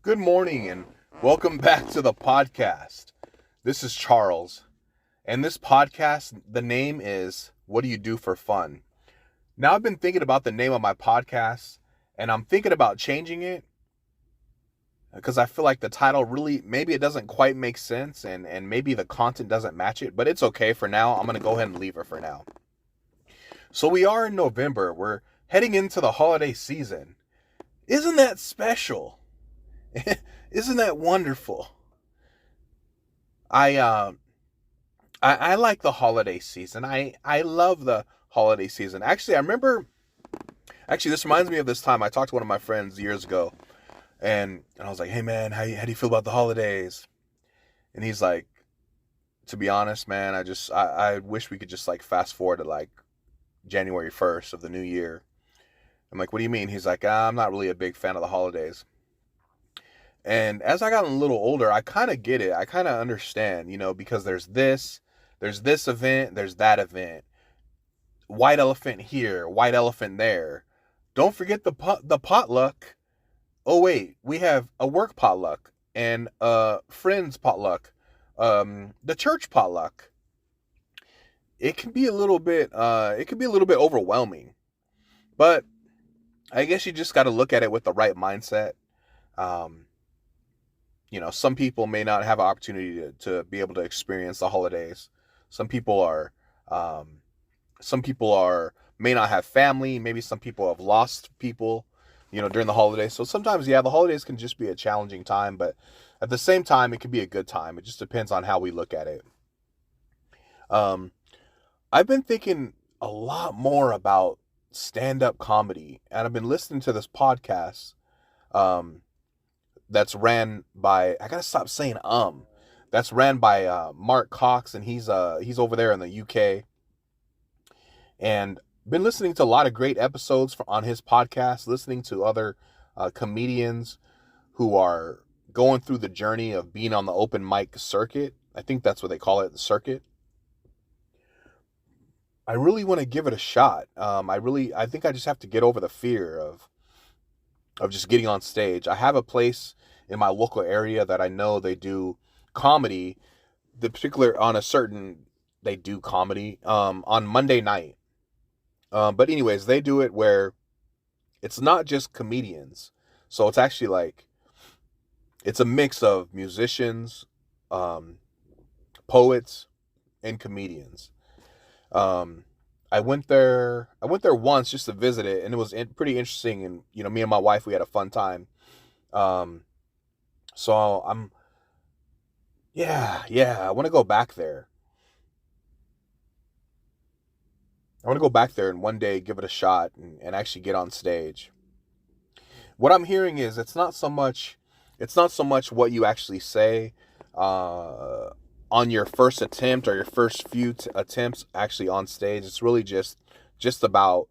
Good morning and welcome back to the podcast. This is Charles, and this podcast, the name is What Do You Do for Fun? Now, I've been thinking about the name of my podcast, and I'm thinking about changing it because I feel like the title really, maybe it doesn't quite make sense, and maybe the content doesn't match it, but it's okay for now. I'm going to go ahead and leave it for now. So we are in November. We're heading into the holiday season. Isn't that special? Isn't that wonderful? I uh I like the holiday season. I love the holiday season. Actually this reminds me of this time I talked to one of my friends years ago, and I was like, "Hey man, how do you feel about the holidays?" And he's like, "To be honest, man, I wish we could just like fast forward to like January 1st of the new year." I'm like, "What do you mean?" He's like, "I'm not really a big fan of the holidays." And as I got a little older, I kind of get it. I kind of understand, because there's this event, there's that event. White elephant here, white elephant there. Don't forget the potluck. Oh wait, we have a work potluck and a friends potluck. The church potluck. It can be a little bit overwhelming. But I guess you just got to look at it with the right mindset. Um some people may not have an opportunity to be able to experience the holidays. Some people are, um, may not have family. Maybe some people have lost people, during the holidays. So sometimes, yeah, the holidays can just be a challenging time, but at the same time, it can be a good time. It just depends on how we look at it. Um, I've been thinking a lot more about stand-up comedy, and I've been listening to this podcast. Um, that's ran by I gotta stop saying that's ran by Mark Cox, and he's over there in the UK, and been listening to a lot of great episodes on his podcast, listening to other comedians who are going through the journey of being on the open mic circuit. I think that's what they call it, the circuit. I really want to give it a shot. I think I just have to get over the fear of just getting on stage. I have a place in my local area that I know they do comedy. The particular on a certain they do comedy on Monday night. But anyways, they do it where it's not just comedians. So it's actually like it's a mix of musicians, um, poets, and comedians. Um, I went there once just to visit it, and it was pretty interesting. And me and my wife, we had a fun time. Um, so yeah, I want to go back there. I want to go back there and one day give it a shot and actually get on stage. What I'm hearing is it's not so much what you actually say uh, on your first attempt or your first few attempts actually on stage. It's really just about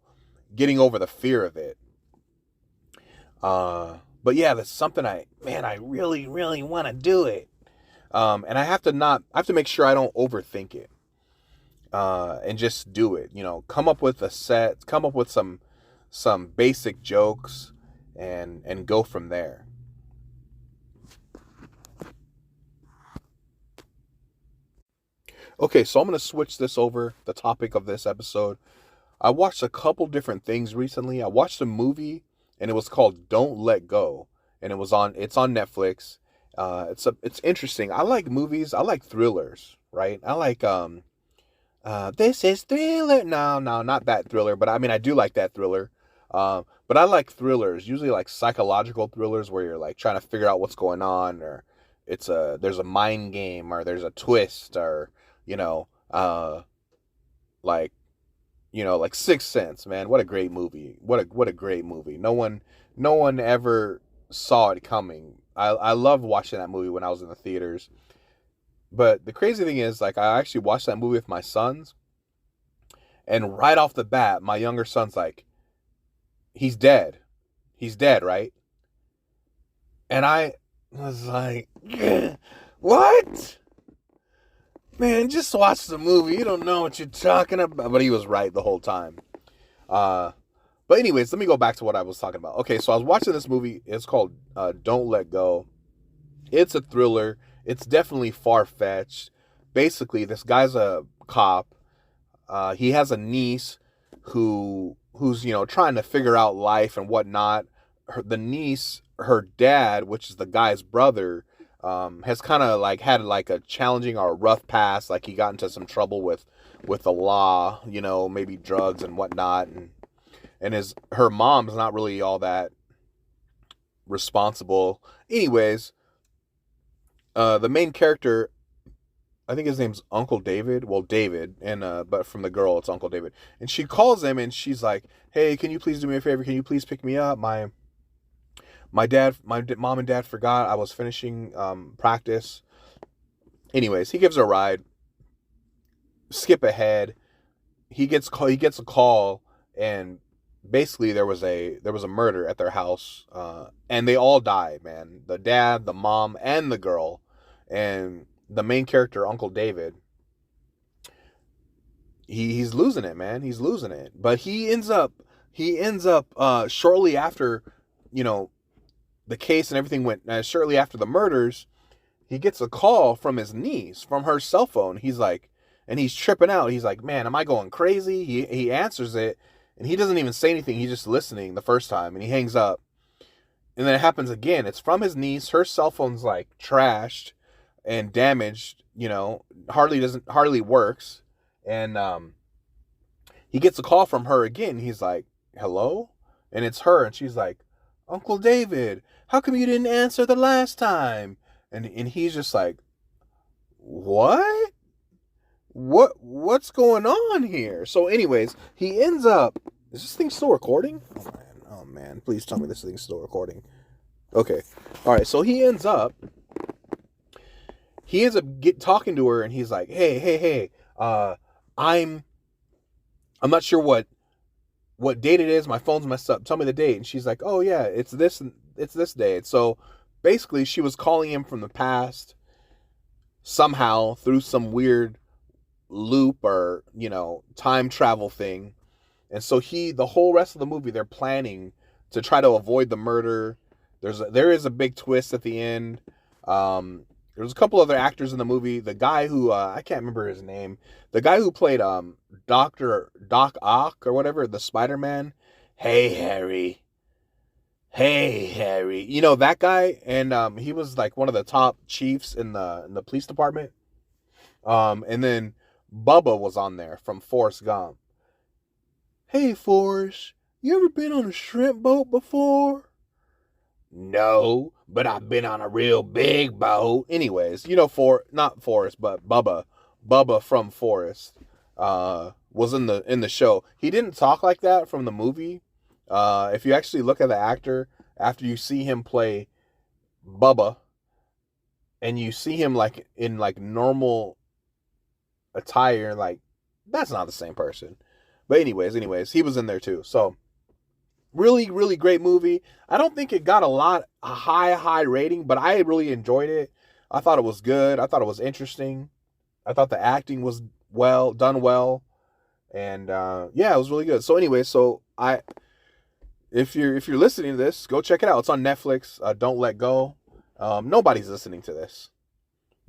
getting over the fear of it. But yeah, that's something I really, really want to do it. And I have to make sure I don't overthink it. And just do it, come up with a set, come up with some basic jokes and go from there. Okay, so I'm going to switch this over, the topic of this episode. I watched a couple different things recently. I watched a movie and it was called Don't Let Go, and it's on Netflix. It's interesting. I like movies. I like thrillers, right? I like this is Thriller. No, not that Thriller, but I mean I do like that Thriller. But I like thrillers, usually like psychological thrillers where you're like trying to figure out what's going on, or there's a mind game, or there's a twist, or you know, uh like like Sixth Sense, man. What a great movie. What a great movie. No one ever saw it coming. I loved watching that movie when I was in the theaters. But the crazy thing is, like, I actually watched that movie with my sons, and right off the bat, my younger son's like, "He's dead. He's dead, right?" And I was like, "What? Man, just watch the movie. You don't know what you're talking about." But he was right the whole time. Uh, But anyways, let me go back to what I was talking about. Okay, so I was watching this movie. It's called Don't Let Go. It's a thriller. It's definitely far-fetched. Basically, this guy's a cop. He has a niece who's trying to figure out life and whatnot. The niece, her dad, which is the guy's brother, has kind of like had like a challenging or a rough past. Like he got into some trouble with the law, maybe drugs and whatnot, and her mom's not really all that responsible. Anyways, the main character, I think his name's Uncle David. Well, David, and but from the girl, it's Uncle David. And she calls him, and she's like, "Hey, can you please do me a favor? Can you please pick me up? My mom and dad forgot I was finishing practice." Anyways, he gives her a ride. Skip ahead. He gets a call, and basically there was a murder at their house, and they all died, man. The dad, the mom, and the girl, and the main character, Uncle David, he's losing it, man. He's losing it. But he ends up shortly after, the case and everything went, shortly after the murders, he gets a call from his niece, from her cell phone. He's like, and he's tripping out. He's like, man, am I going crazy? He answers it, and he doesn't even say anything. He's just listening the first time, and he hangs up. And then it happens again. It's from his niece. Her cell phone's like trashed and damaged, hardly works. And he gets a call from her again. He's like, hello? And it's her, and she's like, Uncle David, how come you didn't answer the last time? And he's just like, what's going on here? So anyways, he ends up, is this thing still recording? Oh man, please tell me this thing's still recording. Okay. All right, so he ends up talking to her, and he's like, hey, I'm not sure what date it is. My phone's messed up. Tell me the date. And she's like, oh yeah, it's this date. So basically she was calling him from the past somehow through some weird loop or, time travel thing. And so the whole rest of the movie, they're planning to try to avoid the murder. There is a big twist at the end. There's a couple other actors in the movie. The guy who, I can't remember his name. The guy who played Doc Ock or whatever, the Spider-Man. Hey, Harry. That guy? And he was like one of the top chiefs in the police department. And then Bubba was on there from Forrest Gump. Hey, Forrest, you ever been on a shrimp boat before? No, but I've been on a real big boat. Anyways, not Forrest, but Bubba from Forrest, was in the show. He didn't talk like that from the movie. If you actually look at the actor, after you see him play Bubba, and you see him like in like normal attire, like that's not the same person. But anyways, he was in there too. So really, really great movie. I don't think it got a high rating, but I really enjoyed it. I thought it was good. I thought it was interesting. I thought the acting was done well. And yeah, it was really good. So anyway, if you're listening to this, go check it out. It's on Netflix. Don't Let Go. Nobody's listening to this.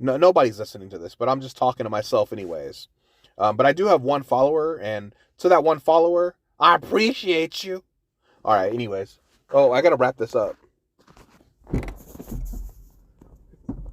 No, nobody's listening to this, but I'm just talking to myself anyways. But I do have one follower, and to that one follower, I appreciate you. All right, anyways. Oh, I got to wrap this up.